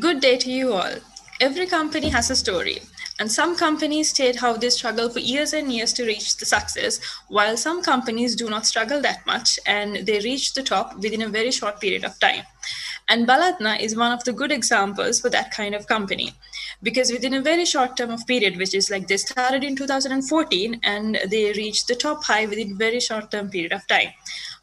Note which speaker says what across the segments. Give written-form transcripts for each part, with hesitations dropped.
Speaker 1: Good day to you all. Every company has a story, and some companies state how they struggle for years and years to reach the success, while some companies do not struggle that much and they reach the top within a very short period of time. And Baladna is one of the good examples for that kind of company because within a very short term of period, which is like they started in 2014 and they reached the top high within very short term period of time.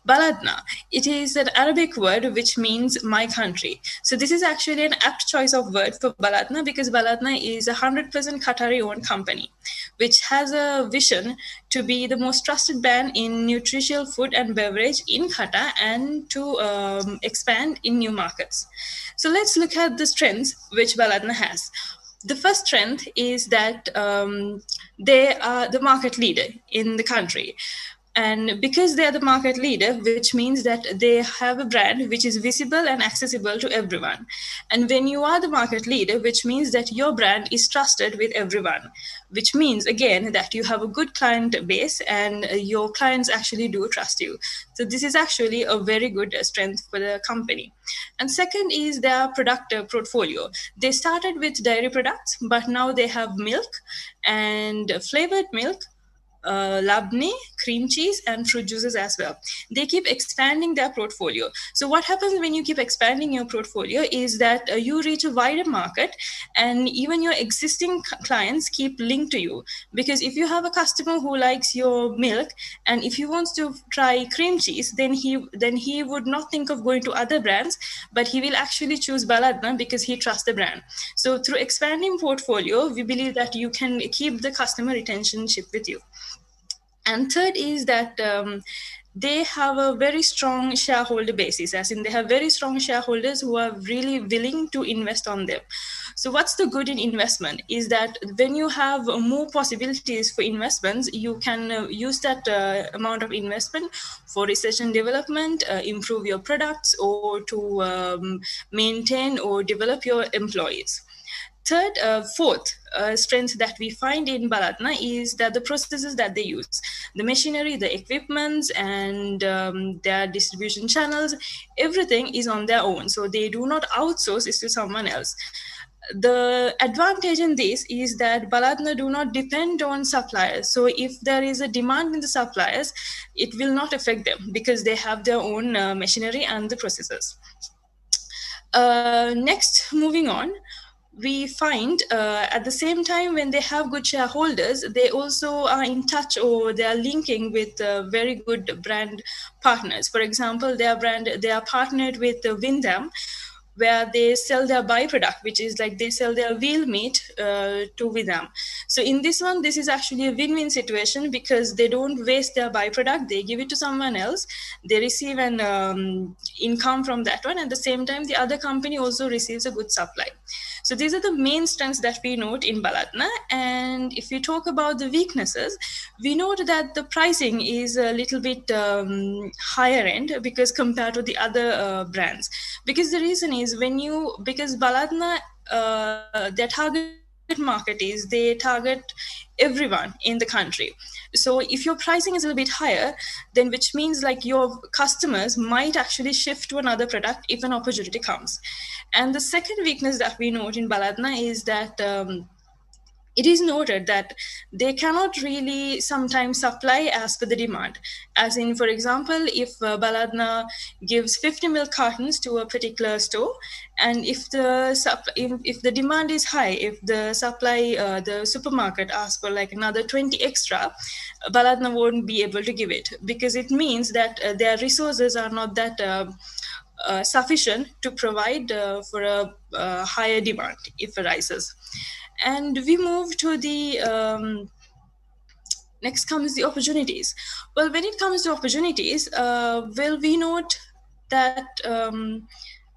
Speaker 1: Baladna. It is an Arabic word which means my country. So this is actually an apt choice of word for Baladna because Baladna is a 100% Qatari owned company, which has a vision to be the most trusted brand in nutritional food and beverage in Qatar and to expand in new markets. So let's look at the strengths which Baladna has. The first strength is that they are the market leader in the country. And because they are the market leader, which means that they have a brand which is visible and accessible to everyone. And when you are the market leader, which means that your brand is trusted with everyone, which means again that you have a good client base and your clients actually do trust you. So this is actually a very good strength for the company. And second is their product portfolio. They started with dairy products, but now they have milk and flavored milk, labne, cream cheese, and fruit juices as well. They keep expanding their portfolio. So what happens when you keep expanding your portfolio is that you reach a wider market, and even your existing clients keep linked to you. Because if you have a customer who likes your milk, and if he wants to try cream cheese, then he would not think of going to other brands, but he will actually choose Baladna because he trusts the brand. So through expanding portfolio, we believe that you can keep the customer retentionship with you. And third is that they have a very strong shareholder basis, as in they have very strong shareholders who are really willing to invest on them. So what's the good in investment is that when you have more possibilities for investments, you can use that amount of investment for research and development, improve your products, or to maintain or develop your employees. Fourth strength that we find in Baladna is that the processes that they use, the machinery, the equipments, and their distribution channels, everything is on their own. So they do not outsource it to someone else. The advantage in this is that Baladna do not depend on suppliers. So if there is a demand in the suppliers, it will not affect them because they have their own machinery and the processes. Next, moving on, we find at the same time when they have good shareholders, they also are in touch or they are linking with very good brand partners. For example, they are partnered with Windham, where they sell their byproduct, which is like they sell their veal meat to Windham. So in this one, this is actually a win-win situation because they don't waste their byproduct, they give it to someone else, they receive an income from that one. At the same time, the other company also receives a good supply. So these are the main strengths that we note in Baladna. And if we talk about the weaknesses, we note that the pricing is a little bit higher end because compared to the other brands. Because the reason is because Baladna, their target market is they target everyone in the country. So if your pricing is a little bit higher, then which means like your customers might actually shift to another product if an opportunity comes. And the second weakness that we note in Baladna is that it is noted that they cannot really sometimes supply as per the demand. As in, for example, if Baladna gives 50 milk cartons to a particular store, and if the demand is high, if the supply, the supermarket asks for like another 20 extra, Baladna won't be able to give it because it means that their resources are not that sufficient to provide for a higher demand if arises. And we move to the next comes the opportunities. Well, when it comes to opportunities, we note that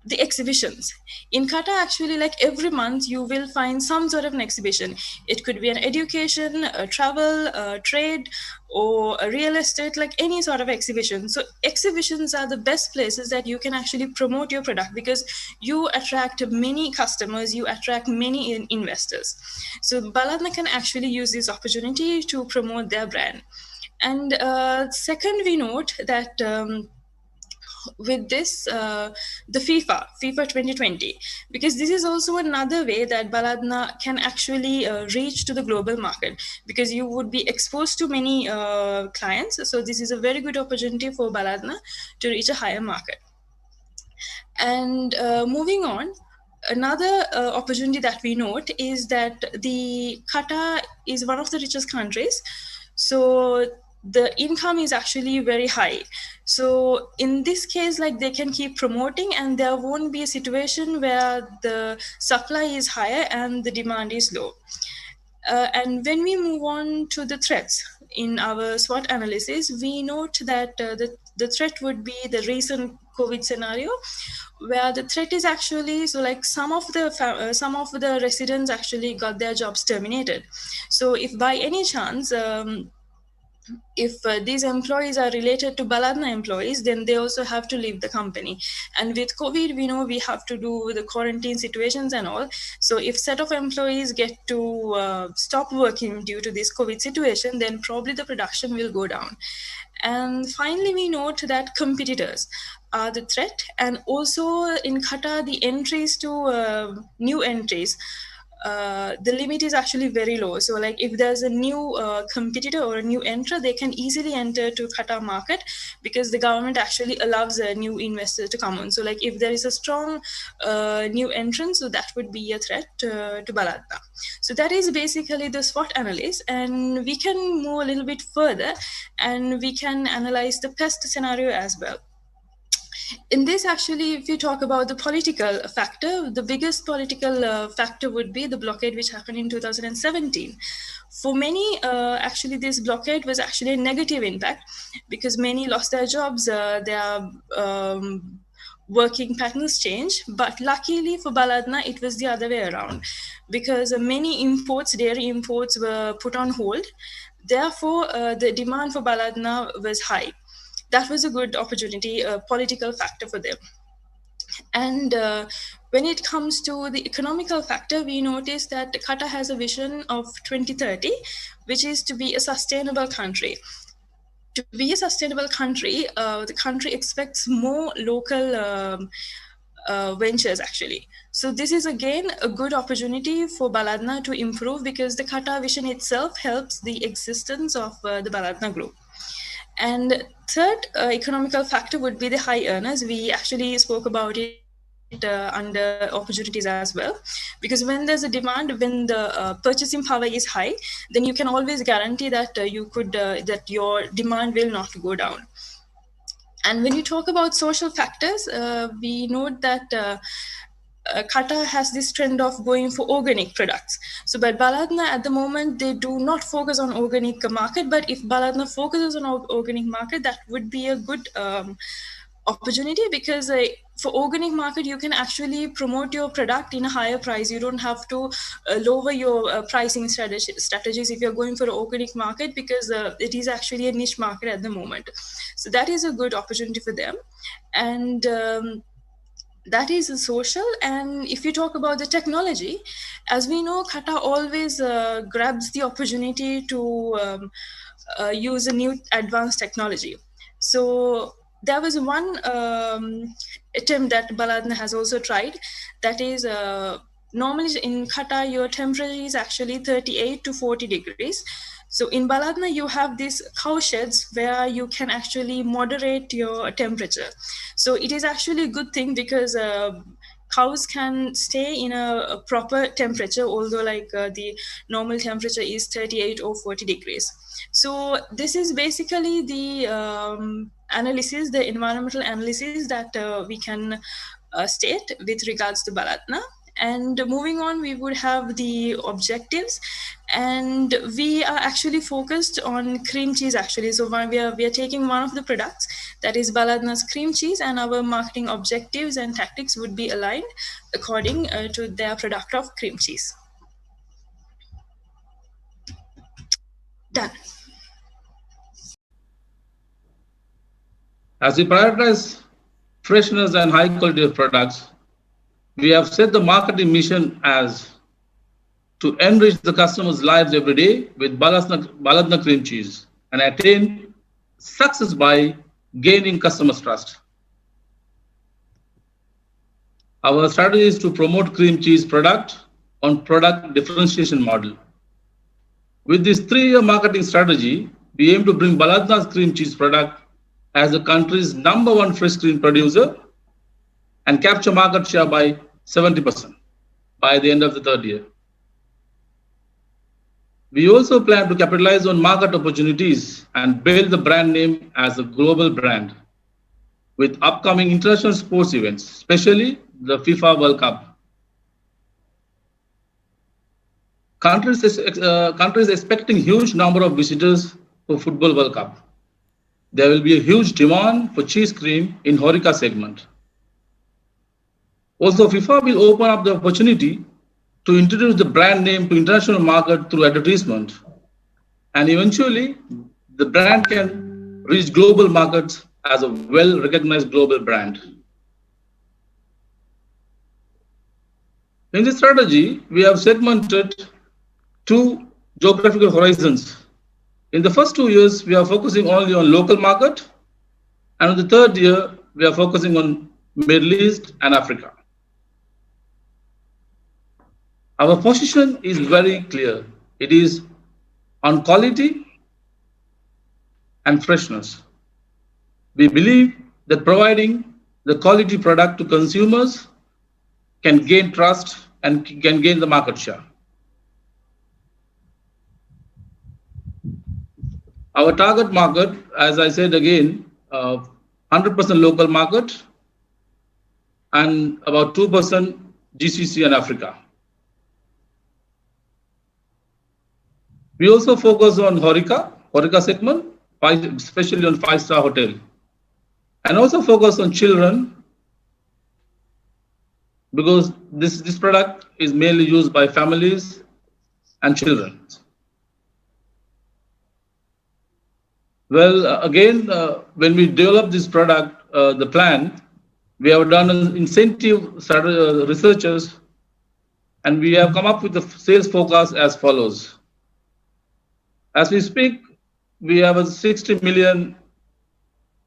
Speaker 1: the exhibitions in Qatar, actually, like every month you will find some sort of an exhibition. It could be an education, a travel, a trade, or a real estate, like any sort of exhibition. So exhibitions are the best places that you can actually promote your product because you attract many customers, you attract many investors. So Baladna can actually use this opportunity to promote their brand. And second, we note that with this the FIFA 2020, because this is also another way that Baladna can actually reach to the global market, because you would be exposed to many clients. So this is a very good opportunity for Baladna to reach a higher market. And moving on, another opportunity that we note is that the Qatar is one of the richest countries. So the income is actually very high. So in this case, like, they can keep promoting, and there won't be a situation where the supply is higher and the demand is low. And when we move on to the threats in our SWOT analysis, we note that the threat would be the recent COVID scenario, where the threat is actually, so like, some of the residents actually got their jobs terminated. So if by any chance, if these employees are related to Baladna employees, then they also have to leave the company. And with COVID, we know we have to do the quarantine situations and all. So if set of employees get to stop working due to this COVID situation, then probably the production will go down. And finally, we note that competitors are the threat, and also in Qatar, the entries to new entries, the limit is actually very low. So like, if there's a new competitor or a new entrant, they can easily enter to Qatar market, because the government actually allows a new investor to come on. So like, if there is a strong new entrant, so that would be a threat to Baladna. So that is basically the SWOT analysis, and we can move a little bit further, and we can analyze the pest scenario as well. In this, actually, if you talk about the political factor, the biggest political factor would be the blockade which happened in 2017. For many, actually, this blockade was actually a negative impact, because many lost their jobs, their working patterns changed. But luckily for Baladna, it was the other way around, because many imports, dairy imports, were put on hold. Therefore, the demand for Baladna was high. That was a good opportunity, a political factor for them. And when it comes to the economical factor, we notice that Qatar has a vision of 2030, which is to be a sustainable country. To be a sustainable country, the country expects more local ventures, actually. So this is again a good opportunity for Baladna to improve, because the Qatar vision itself helps the existence of the Baladna group. And third economical factor would be the high earners. We actually spoke about it under opportunities as well, because when there's a demand, when the purchasing power is high, then you can always guarantee that that your demand will not go down. And when you talk about social factors, we note that Qatar has this trend of going for organic products. So, but Baladna at the moment, they do not focus on organic market. But if Baladna focuses on organic market, that would be a good opportunity, because for organic market, you can actually promote your product in a higher price. You don't have to lower your pricing strategies if you're going for an organic market, because it is actually a niche market at the moment. So that is a good opportunity for them. And that is the social. And if you talk about the technology, as we know, Qatar always grabs the opportunity to use a new advanced technology. So there was one attempt that Baladna has also tried, that is, normally in Qatar your temperature is actually 38 to 40 degrees. So in Baladna, you have these cow sheds where you can actually moderate your temperature. So it is actually a good thing, because cows can stay in a proper temperature, although like the normal temperature is 38 or 40 degrees. So this is basically the analysis, the environmental analysis that we can state with regards to Baladna. And moving on, we would have the objectives, and we are actually focused on cream cheese, actually. So we are taking one of the products, that is Baladna's cream cheese, and our marketing objectives and tactics would be aligned according to their product of cream cheese. Done.
Speaker 2: As we prioritize freshness and high quality of products, we have set the marketing mission as to enrich the customers' lives every day with Baladna cream cheese and attain success by gaining customers' trust. Our strategy is to promote cream cheese product on product differentiation model. With this 3-year marketing strategy, we aim to bring Baladna's cream cheese product as the country's number one fresh cream producer and capture market share by 70% by the end of the third year. We also plan to capitalize on market opportunities and build the brand name as a global brand with upcoming international sports events, especially the FIFA World Cup. Countries expecting huge number of visitors for Football World Cup. There will be a huge demand for cheese cream in Horeca segment. Also, FIFA will open up the opportunity to introduce the brand name to international market through advertisement, and eventually the brand can reach global markets as a well-recognized global brand. In this strategy, we have segmented two geographical horizons. In the first 2 years, we are focusing only on local market, and in the third year, we are focusing on Middle East and Africa. Our position is very clear. It is on quality and freshness. We believe that providing the quality product to consumers can gain trust and can gain the market share. Our target market, as I said again, 100% local market and about 2% GCC and Africa. We also focus on Horeca segment, especially on five-star hotel, and also focus on children because this product is mainly used by families and children. Well, again, when we develop this product, the plan, we have done an incentive researchers, and we have come up with the sales forecast as follows. As we speak, we have a 60 million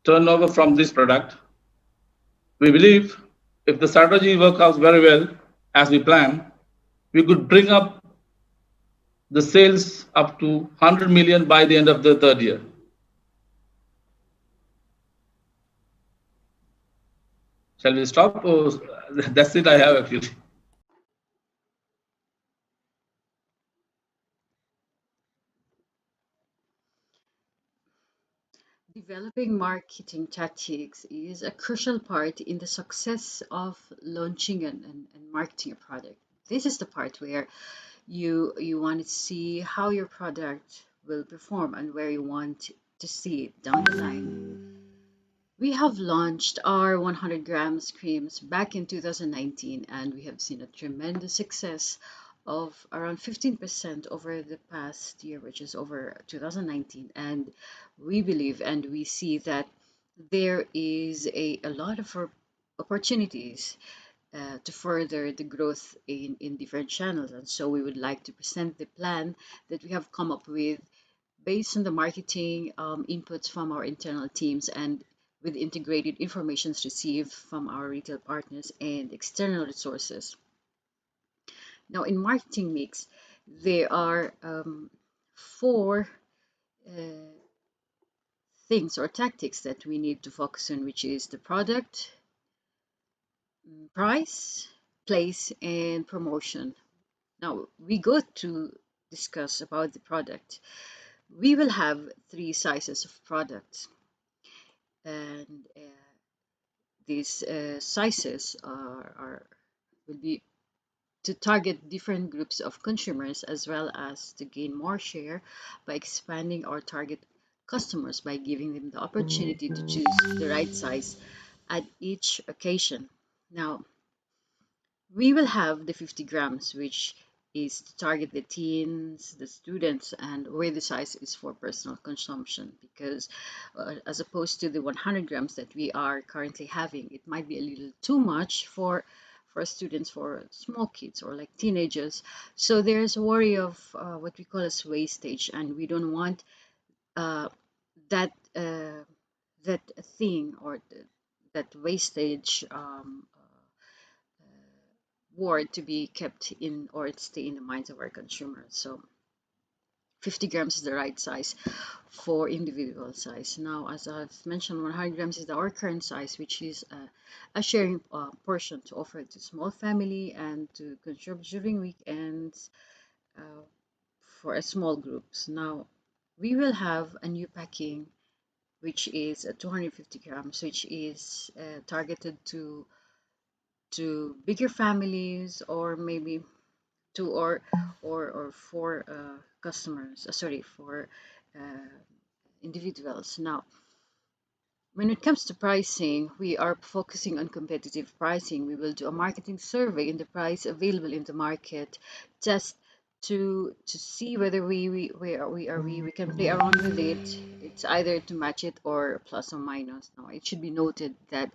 Speaker 2: turnover from this product. We believe if the strategy works out very well as we plan, we could bring up the sales up to 100 million by the end of the third year. Shall we stop? Or that's it I have actually.
Speaker 3: Developing marketing tactics is a crucial part in the success of launching and marketing a product. This is the part where you want to see how your product will perform and where you want to see it down the line. We have launched our 100 grams creams back in 2019, and we have seen a tremendous success of around 15% over the past year, which is over 2019. And we believe and we see that there is a lot of opportunities to further the growth in different channels. And so we would like to present the plan that we have come up with based on the marketing inputs from our internal teams and with integrated informations received from our retail partners and external resources. Now, in marketing mix, there are four uh, things or tactics that we need to focus on, which is the product, price, place, and promotion. Now, we go to discuss about the product. We will have three sizes of products, and these sizes will be to target different groups of consumers as well as to gain more share by expanding our target customers by giving them the opportunity to choose the right size at each occasion. Now, we will have the 50 grams, which is to target the teens, the students, and where the size is for personal consumption. Because as opposed to the 100 grams that we are currently having, it might be a little too much for students, for small kids or like teenagers. So there's a worry of what we call as wastage, and we don't want uh, that that thing or that wastage word to be kept in or stay in the minds of our consumers. So 50 grams is the right size for individual size. Now, as I've mentioned, 100 grams is our current size, which is a sharing portion to offer to small family and to consume during weekends uh, for a small groups. Now, we will have a new packing, which is 250 grams, which is targeted to bigger families or maybe two or four customers. Sorry, for uh, individuals. Now, when it comes to pricing, we are focusing on competitive pricing. We will do a marketing survey in the price available in the market, just to see whether we can play around with it. It's either to match it or plus or minus. Now, it should be noted that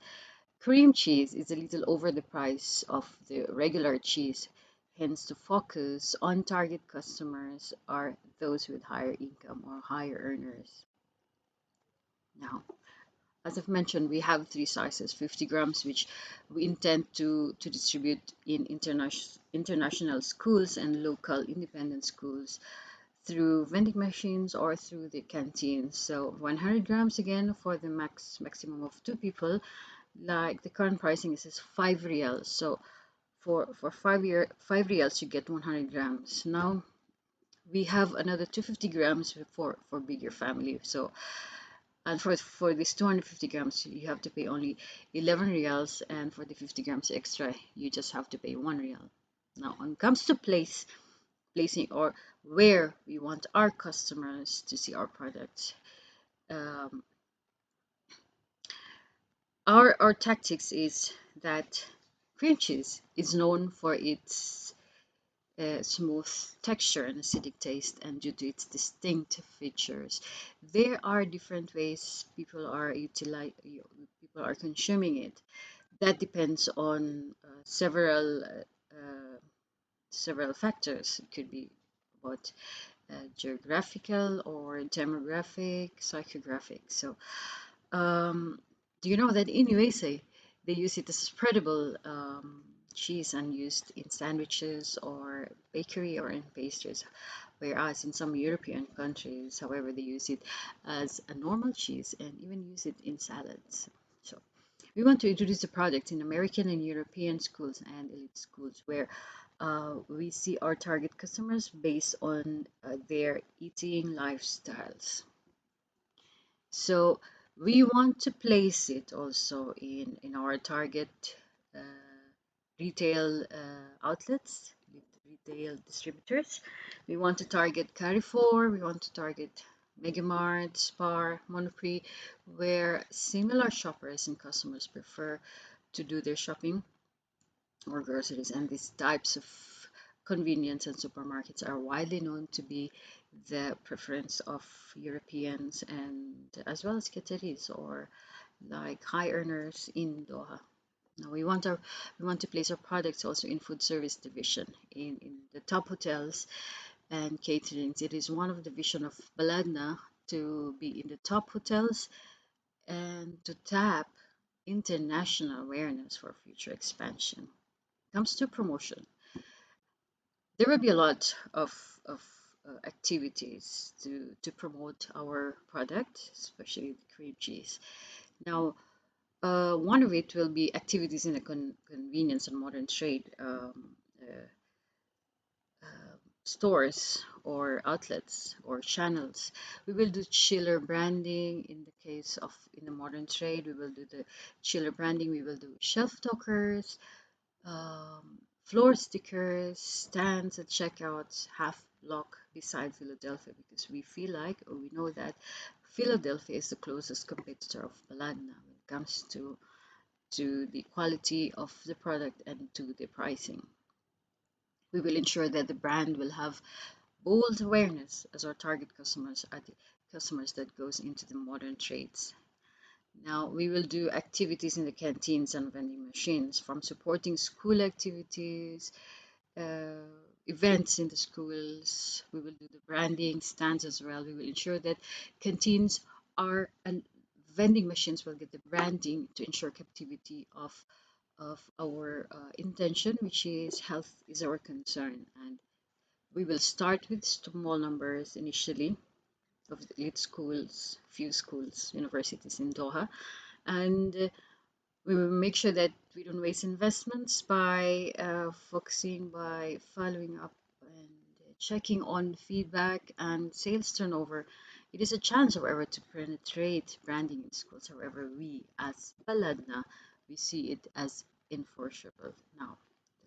Speaker 3: cream cheese is a little over the price of the regular cheese. Hence, the focus on target customers are those with higher income or higher earners. Now, as I've mentioned, we have three sizes: 50 grams, which we intend to distribute in international schools and local independent schools through vending machines or through the canteens. So 100 grams again for the maximum of two people. Like the current pricing is 5 reals. So for 5 reals you get 100 grams. Now we have another 250 grams for bigger family. So and for this 250 grams you have to pay only 11 reals, and for the 50 grams extra you just have to pay 1 real. Now when it comes to placing or where we want our customers to see our products, um, our tactics is that cream cheese is known for its smooth texture and acidic taste, and due to its distinct features, there are different ways people are consuming it. That depends on several factors. It could be about geographical or demographic, psychographic. So um, do you know that in USA they use it as spreadable cheese and used in sandwiches or bakery or in pastries, whereas in some European countries, however, they use it as a normal cheese and even use it in salads. So we want to introduce the product in American and European schools and elite schools where we see our target customers based on their eating lifestyles. So we want to place it also in our target uh, retail outlets, retail distributors. We want to target Carrefour, we want to target Megamart, Spar, Monoprix, where similar shoppers and customers prefer to do their shopping or groceries, and these types of convenience and supermarkets are widely known to be the preference of Europeans and as well as Qataris or like high earners in Doha. Now we want to place our products also in food service division in the top hotels and caterings. It is one of the vision of Baladna to be in the top hotels and to tap international awareness for future expansion. Comes to promotion, there will be a lot of activities to promote our product, especially the cream cheese. Now, one of it will be activities in the convenience and modern trade stores or outlets or channels. We will do chiller branding in the case of in the modern trade. We will do the chiller branding. We will do shelf talkers, floor stickers, stands at checkouts, half block beside Philadelphia, because we feel like, or we know that Philadelphia is the closest competitor of Baladna when it comes to the quality of the product and to the pricing. We will ensure that the brand will have bold awareness as our target customers are the customers that goes into the modern trades. Now, we will do activities in the canteens and vending machines, from supporting school activities, uh, events in the schools. We will do the branding stands as well. We will ensure that canteens are and vending machines will get the branding to ensure captivity of of our intention, which is health is our concern. And we will start with small numbers initially of the 8 schools, few schools, universities in Doha, and we will make sure that we don't waste investments by focusing by following up and checking on feedback and sales turnover. It is a challenge, however, to penetrate branding in schools. However, we as Baladna, we see it as enforceable. Now,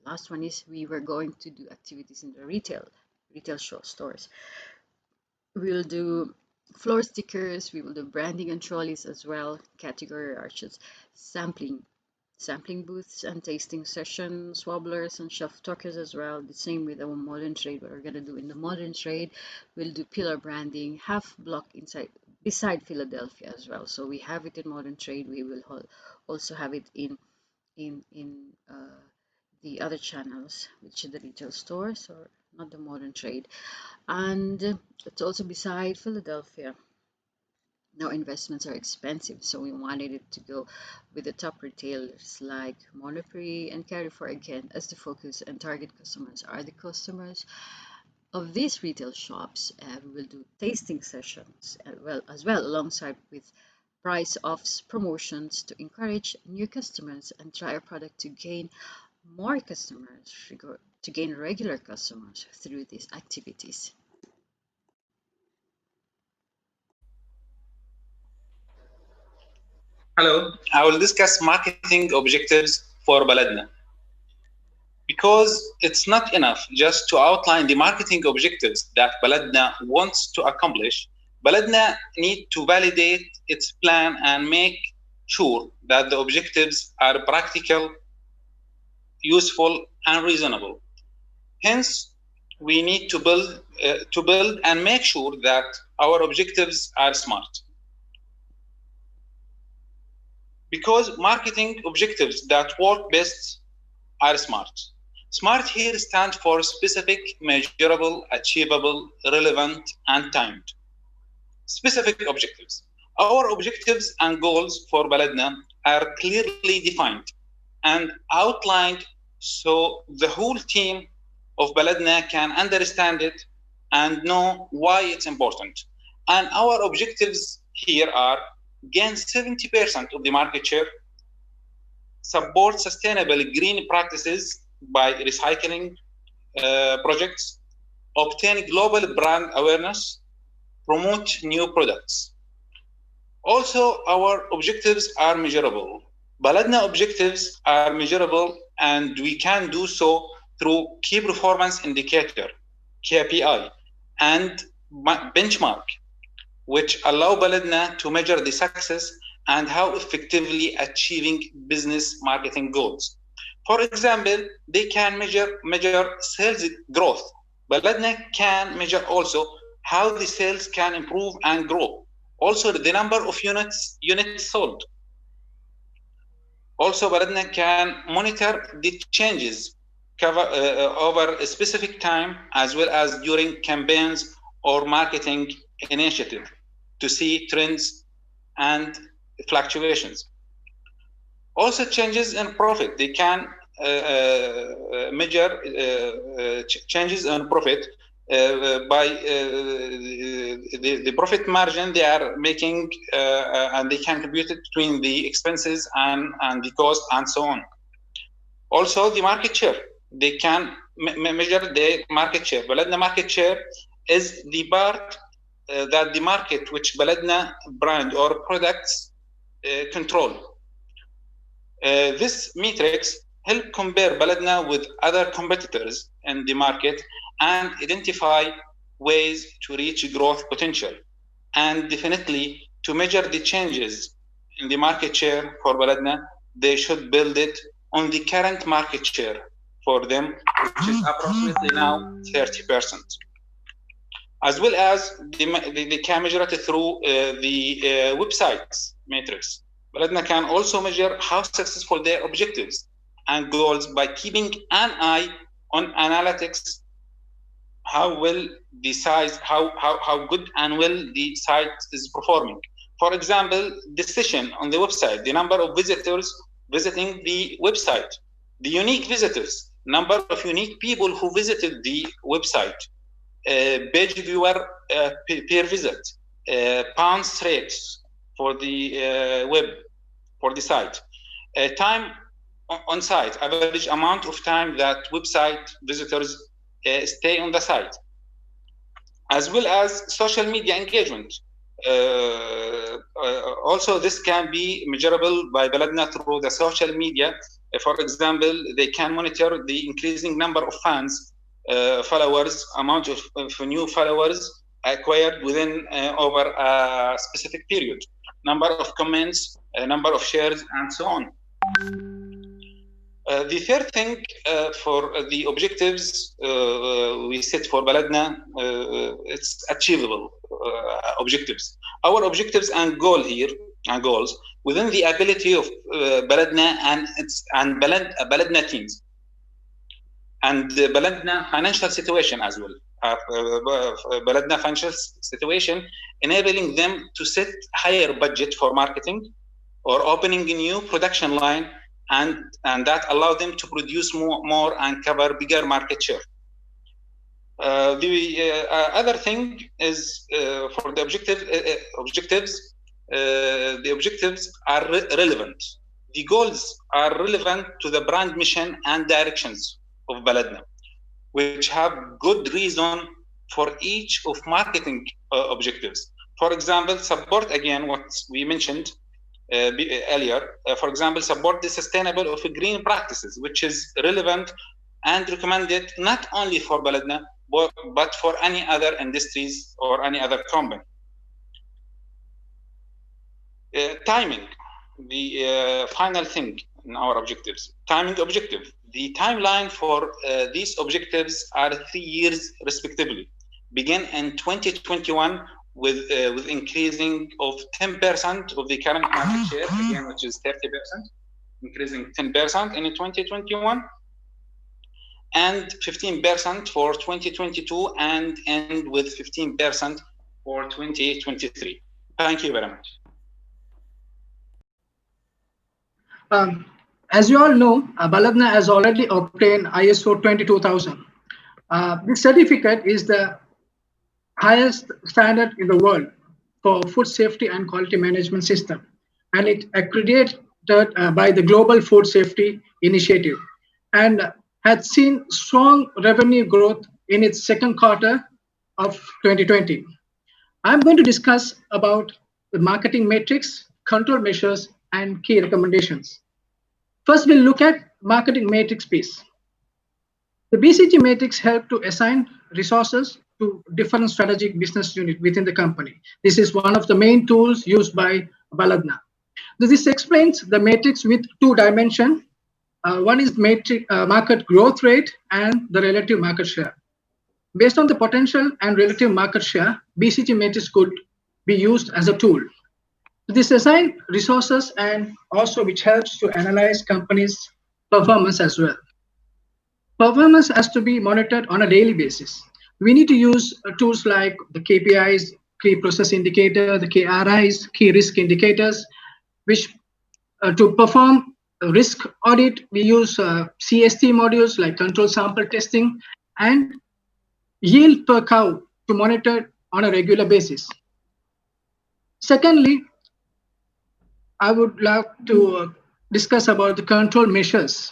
Speaker 3: the last one is we were going to do activities in the retail show stores. We'll do floor stickers, we will do branding and trolleys as well, category arches, sampling booths and tasting sessions, wobblers and shelf talkers as well. The same with our modern trade. What we're gonna do in the modern trade, we'll do pillar branding, half block inside beside Philadelphia as well. So we have it in modern trade. We will also have it in the other channels, which are the retail stores or not the modern trade, and it's also beside Philadelphia. Now investments are expensive, so we wanted it to go with the top retailers like Monoprix and Carrefour again, as the focus and target customers are the customers of these retail shops. We will do tasting sessions as well alongside with price offs promotions to encourage new customers and try a product to gain more customers, to gain regular customers through these activities.
Speaker 4: Hello, I will discuss marketing objectives for Baladna. Because it's not enough just to outline the marketing objectives that Baladna wants to accomplish, Baladna need to validate its plan and make sure that the objectives are practical, useful, and reasonable. Hence, we need to build and make sure that our objectives are smart. Because marketing objectives that work best are SMART. SMART here stands for specific, measurable, achievable, relevant, and timed. Specific objectives. Our objectives and goals for Baladna are clearly defined and outlined so the whole team of Baladna can understand it and know why it's important. And our objectives here are gain 70% of the market share, support sustainable green practices by recycling projects, obtain global brand awareness, promote new products. Also, our objectives are measurable. Baladna objectives are measurable, and we can do so through key performance indicator, KPI, and benchmark, which allow Baladna to measure the success and how effectively achieving business marketing goals. For example, they can measure sales growth. Baladna can measure also how the sales can improve and grow. Also, the number of units sold. Also, Baladna can monitor the changes over a specific time, as well as during campaigns or marketing initiative, to see trends and fluctuations. Also, changes in profit. They can measure changes in profit by the profit margin they are making, and they can compute it between the expenses and the cost and so on. Also, the market share. They can measure the market share. Baladna market share is the part that the market which Baladna brand or products control. This metrics help compare Baladna with other competitors in the market and identify ways to reach growth potential, and definitely to measure the changes in the market share for Baladna. They should build it on the current market share for them, which is approximately now 30%. As well as they can measure it through the websites matrix. Baladna can also measure how successful their objectives and goals by keeping an eye on analytics, how well the site, how good and well the site is performing. For example, the session on the website, the number of visitors visiting the website, the unique visitors, number of unique people who visited the website, page viewer per visit, bounce rates for the web, for the site, time on site, average amount of time that website visitors stay on the site, as well as social media engagement. Also, this can be measurable by Baladna through the social media. For example, they can monitor the increasing number of fans, followers, amount of new followers acquired within over a specific period, number of comments, number of shares, and so on. The third thing for the objectives we set for Baladna, it's achievable objectives. Our objectives and goals within the ability of Baladna and Baladna teams, and the Baladna financial situation as well. Baladna financial situation enabling them to set higher budget for marketing or opening a new production line, and that allow them to produce more and cover bigger market share. The other thing is for the objectives. The objectives are relevant. The goals are relevant to the brand mission and directions of Baladna, which have good reason for each of marketing objectives. For example, support again what we mentioned earlier. For example, support the sustainable of green practices, which is relevant and recommended not only for Baladna but for any other industries or any other company. Timing, the final thing in our objectives. Timing objective. The timeline for these objectives are 3 years respectively. Begin in 2021 with increasing of 10% of the current market share, again, which is 30%, increasing 10% in 2021, and 15% for 2022, and end with 15% for 2023. Thank you very much.
Speaker 5: As you all know, Baladna has already obtained ISO 22000. This certificate is the highest standard in the world for food safety and quality management system, and it accredited by the Global Food Safety Initiative, and had seen strong revenue growth in its second quarter of 2020. I'm going to discuss about the marketing matrix, control measures, and key recommendations. First, we'll look at marketing matrix piece. The BCG matrix help to assign resources to different strategic business units within the company. This is one of the main tools used by Baladna. This explains the matrix with two dimensions. One is market growth rate and the relative market share. Based on the potential and relative market share, BCG matrix could be used as a tool. This assign resources and also which helps to analyze companies' performance as well. Performance has to be monitored on a daily basis. We need to use tools like the KPIs, key process indicator, the KRIs, key risk indicators, which to perform a risk audit, we use CST modules like control sample testing, and yield per cow to monitor on a regular basis. Secondly, I would like to discuss about the control measures.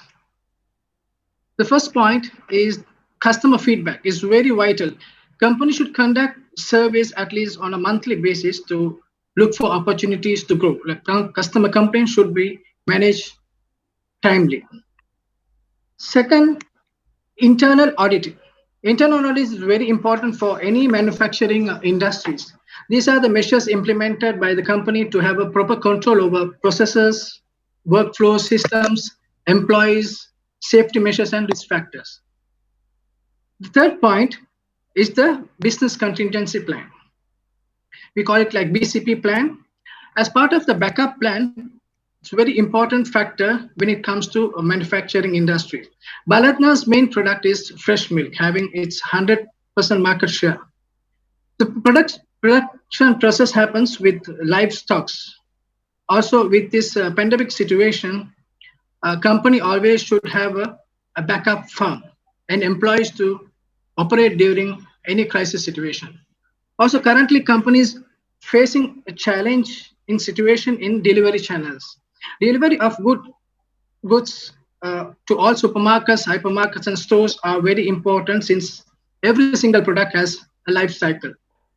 Speaker 5: The first point is customer feedback is very vital. Companies should conduct surveys at least on a monthly basis to look for opportunities to grow. Like customer complaints should be managed timely. Second, internal auditing. Internal audit is very important for any manufacturing industries. These are the measures implemented by the company to have a proper control over processes, workflow systems, employees, safety measures, and risk factors. The third point is the business contingency plan. We call it like BCP plan. As part of the backup plan, it's a very important factor when it comes to manufacturing industry. Baladna's main product is fresh milk, having its 100% market share. The production process happens with livestock. Also, with this pandemic situation, a company always should have a backup firm and employees to operate during any crisis situation. Also, currently companies facing a challenge in situation in delivery channels. Delivery of goods to all supermarkets, hypermarkets, and stores are very important since every single product has a life cycle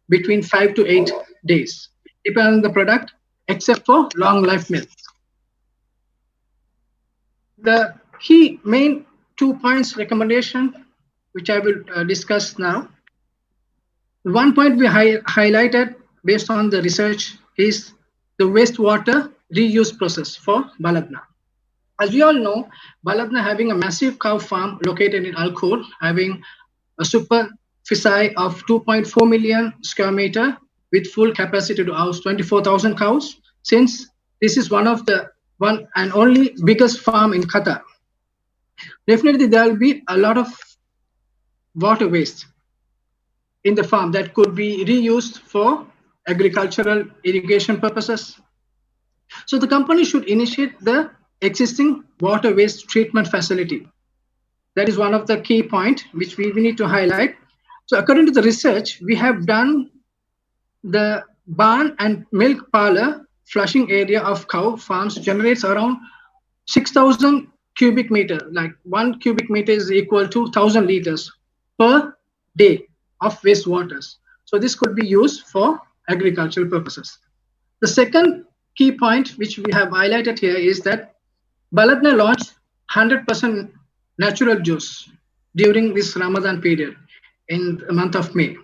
Speaker 5: between 5 to 8 days, depending on the product, except for long life milk. The key main 2 points recommendation, which I will discuss now. One point we highlighted based on the research is the wastewater reuse process for Baladna. As we all know, Baladna having a massive cow farm located in Alkhor, having a superficie of 2.4 million square meter with full capacity to house 24,000 cows, since this is one and only biggest farm in Qatar. Definitely there will be a lot of water waste in the farm that could be reused for agricultural irrigation purposes. So the company should initiate the existing water waste treatment facility. That is one of the key points which we need to highlight. So according to the research, we have done the barn and milk parlor flushing area of cow farms generates around 6,000 cubic meter, like 1 cubic meter is equal to 1,000 liters per day of waters. So this could be used for agricultural purposes. The second key point which we have highlighted here is that Baladna launched 100% natural juice during this Ramadan period in the month of May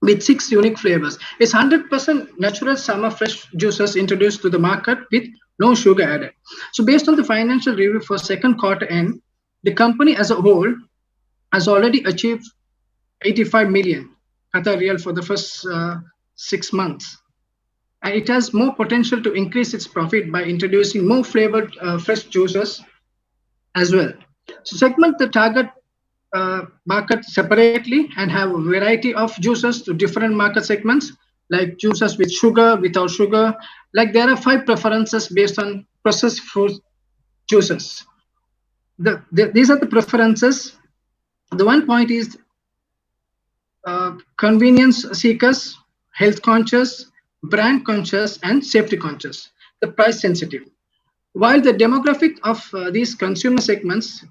Speaker 5: with 6 unique flavors. It's 100% natural summer fresh juices introduced to the market with no sugar added. So based on the financial review for second quarter end, the company as a whole has already achieved 85 million Qatar Riyal for the first 6 months. And it has more potential to increase its profit by introducing more flavored fresh juices as well. So segment the target market separately and have a variety of juices to different market segments, like juices with sugar, without sugar. Like there are 5 preferences based on processed fruit juices. These are the preferences. The one point is convenience seekers, health conscious, brand conscious, and safety conscious, the price sensitive. While the demographic of these consumer segments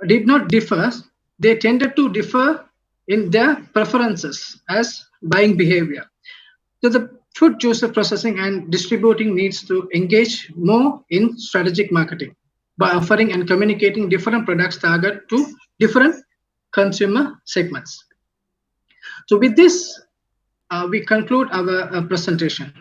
Speaker 5: did not differ, they tended to differ in their preferences as buying behavior. So the food juicer processing and distributing needs to engage more in strategic marketing by offering and communicating different products targeted to different consumer segments. So with this, we conclude our presentation.